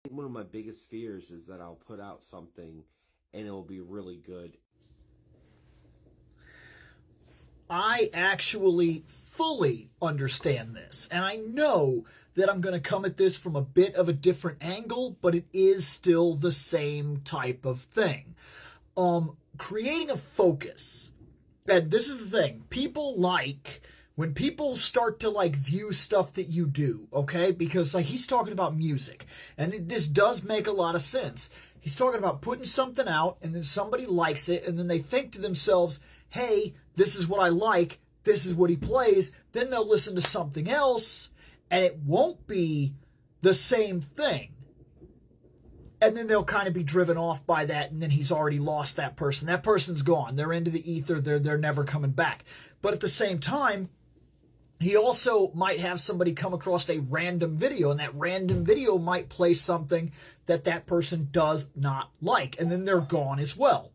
One of my biggest fears is that I'll put out something and it will be really good. I actually fully understand this, and I know that I'm going to come at this from a bit of a different angle, but it is still the same type of thing. Creating a focus. And this is the thing. People like when people start to view stuff that you do, okay? Because he's talking about music, and this does make a lot of sense. He's talking about putting something out, and then somebody likes it, and then they think to themselves, hey, this is what I like, this is what he plays. Then they'll listen to something else, and it won't be the same thing. And then they'll kind of be driven off by that, and then he's already lost that person. That person's gone. They're into the ether. They're never coming back. But at the same time, he also might have somebody come across a random video, and that random video might play something that that person does not like, and then they're gone as well.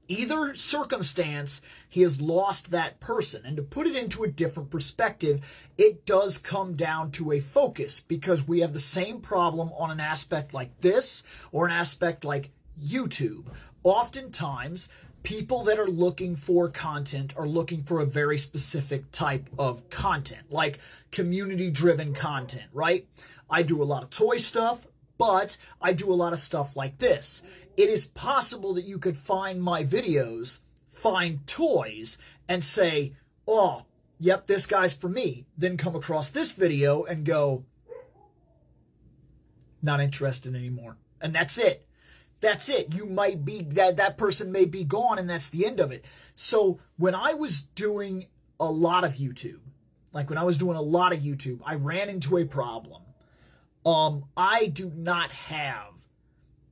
Either circumstance, he has lost that person. And to put it into a different perspective, it does come down to a focus, because we have the same problem on an aspect like this or an aspect like YouTube. Oftentimes, people that are looking for content are looking for a very specific type of content, like community-driven content, right? I do a lot of toy stuff, but I do a lot of stuff like this. It is possible that you could find my videos, find toys, and say, oh, yep, this guy's for me. Then come across this video and go, not interested anymore. And that's it. That's it. You might be, that person may be gone, and that's the end of it. So when I was doing a lot of YouTube, I ran into a problem. I do not have,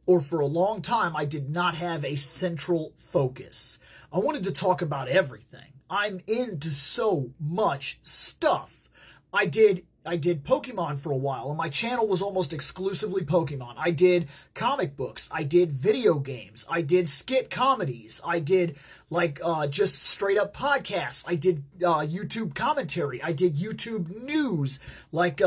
or for a long time, I did not have a central focus. I wanted to talk about everything. I'm into so much stuff. I did Pokemon for a while, and my channel was almost exclusively Pokemon. I did comic books. I did video games. I did skit comedies. I did just straight up podcasts. I did YouTube commentary. I did YouTube news, like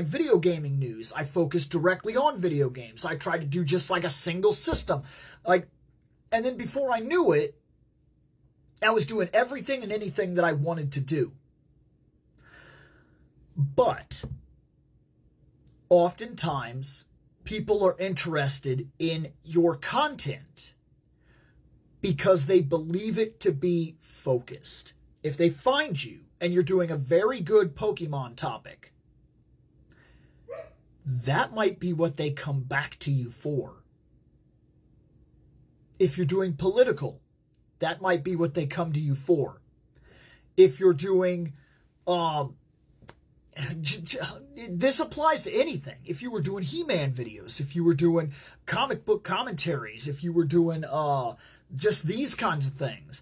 video gaming news. I focused directly on video games. I tried to do just a single system, and then before I knew it, I was doing everything and anything that I wanted to do. But oftentimes, people are interested in your content because they believe it to be focused. If they find you and you're doing a very good Pokemon topic, that might be what they come back to you for. If you're doing political, that might be what they come to you for. If you're doing this applies to anything. If you were doing He-Man videos, if you were doing comic book commentaries, if you were doing just these kinds of things,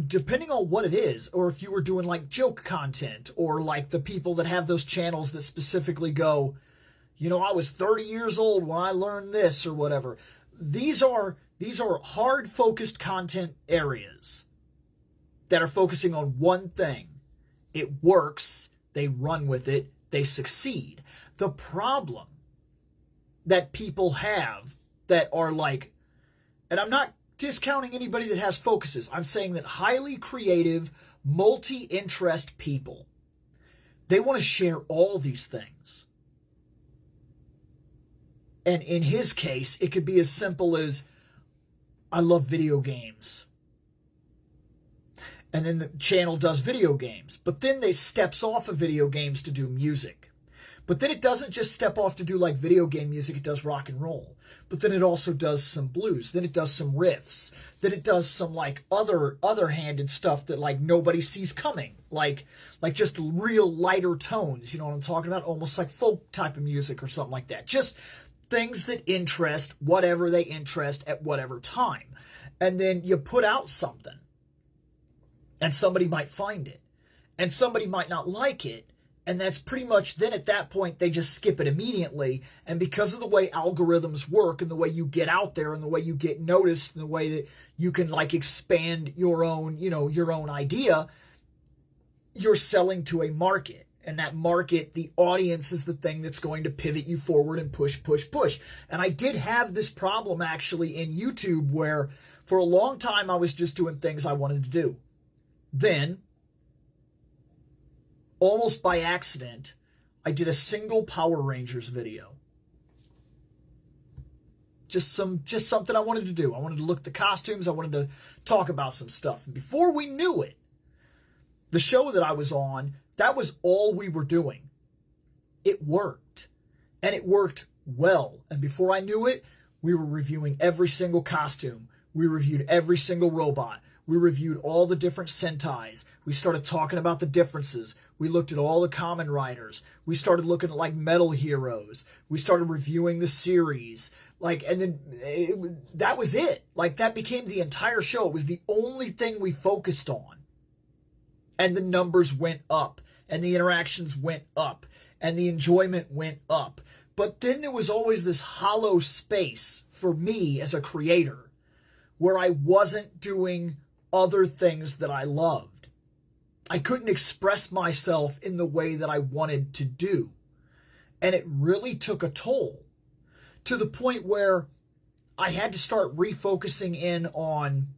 depending on what it is, or if you were doing joke content, or the people that have those channels that specifically go, I was 30 years old when I learned this, or whatever. These are hard focused content areas that are focusing on one thing. It works. They run with it. They succeed. The problem that people have that are and I'm not discounting anybody that has focuses. I'm saying that highly creative, multi-interest people, they want to share all these things. And in his case, it could be as simple as, I love video games. And then the channel does video games. But then they steps off of video games to do music. But then it doesn't just step off to do video game music, it does rock and roll. But then it also does some blues. Then it does some riffs. Then it does some other-handed stuff that nobody sees coming. Like just real lighter tones, you know what I'm talking about? Almost like folk type of music or something like that. Just things that interest whatever they interest at whatever time. And then you put out something. And somebody might find it. And somebody might not like it. And that's pretty much, then at that point, they just skip it immediately. And because of the way algorithms work, and the way you get out there, and the way you get noticed, and the way that you can expand your own, your own idea, you're selling to a market. And that market, the audience is the thing that's going to pivot you forward and push, push, push. And I did have this problem actually in YouTube where for a long time I was just doing things I wanted to do. Then, almost by accident, I did a single Power Rangers video. Just something I wanted to do. I wanted to look at the costumes. I wanted to talk about some stuff. And before we knew it, the show that I was on, that was all we were doing. It worked. And it worked well. And before I knew it, we were reviewing every single costume. We reviewed every single robot. We reviewed all the different Sentais. We started talking about the differences. We looked at all the Kamen Riders. We started looking at like Metal Heroes. We started reviewing the series. And then that was it. Like, that became the entire show. It was the only thing we focused on. And the numbers went up. And the interactions went up. And the enjoyment went up. But then there was always this hollow space for me as a creator where I wasn't doing other things that I loved. I couldn't express myself in the way that I wanted to do. And it really took a toll to the point where I had to start refocusing in on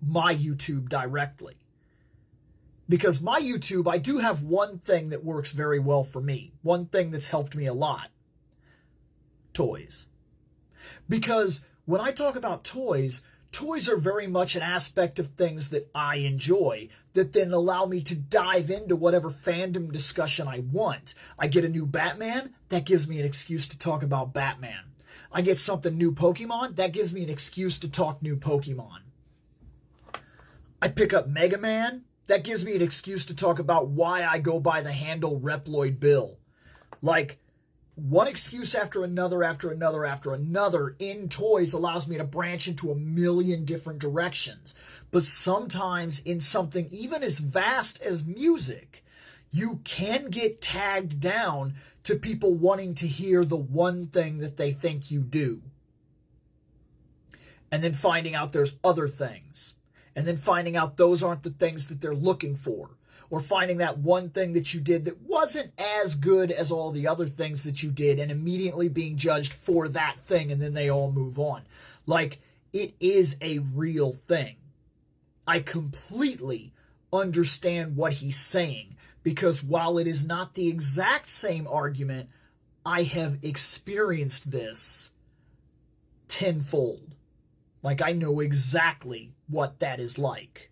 my YouTube directly. Because my YouTube, I do have one thing that works very well for me. One thing that's helped me a lot. Toys. Because when I talk about toys, toys are very much an aspect of things that I enjoy that then allow me to dive into whatever fandom discussion I want. I get a new Batman, that gives me an excuse to talk about Batman. I get something new Pokemon, that gives me an excuse to talk new Pokemon. I pick up Mega Man, that gives me an excuse to talk about why I go by the handle ReploidBill. Like, one excuse after another in toys allows me to branch into a million different directions. But sometimes in something even as vast as music, you can get tagged down to people wanting to hear the one thing that they think you do. And then finding out there's other things. And then finding out those aren't the things that they're looking for. Or finding that one thing that you did that wasn't as good as all the other things that you did and immediately being judged for that thing, and then they all move on. Like, it is a real thing. I completely understand what he's saying, because while it is not the exact same argument, I have experienced this tenfold. Like, I know exactly what that is like.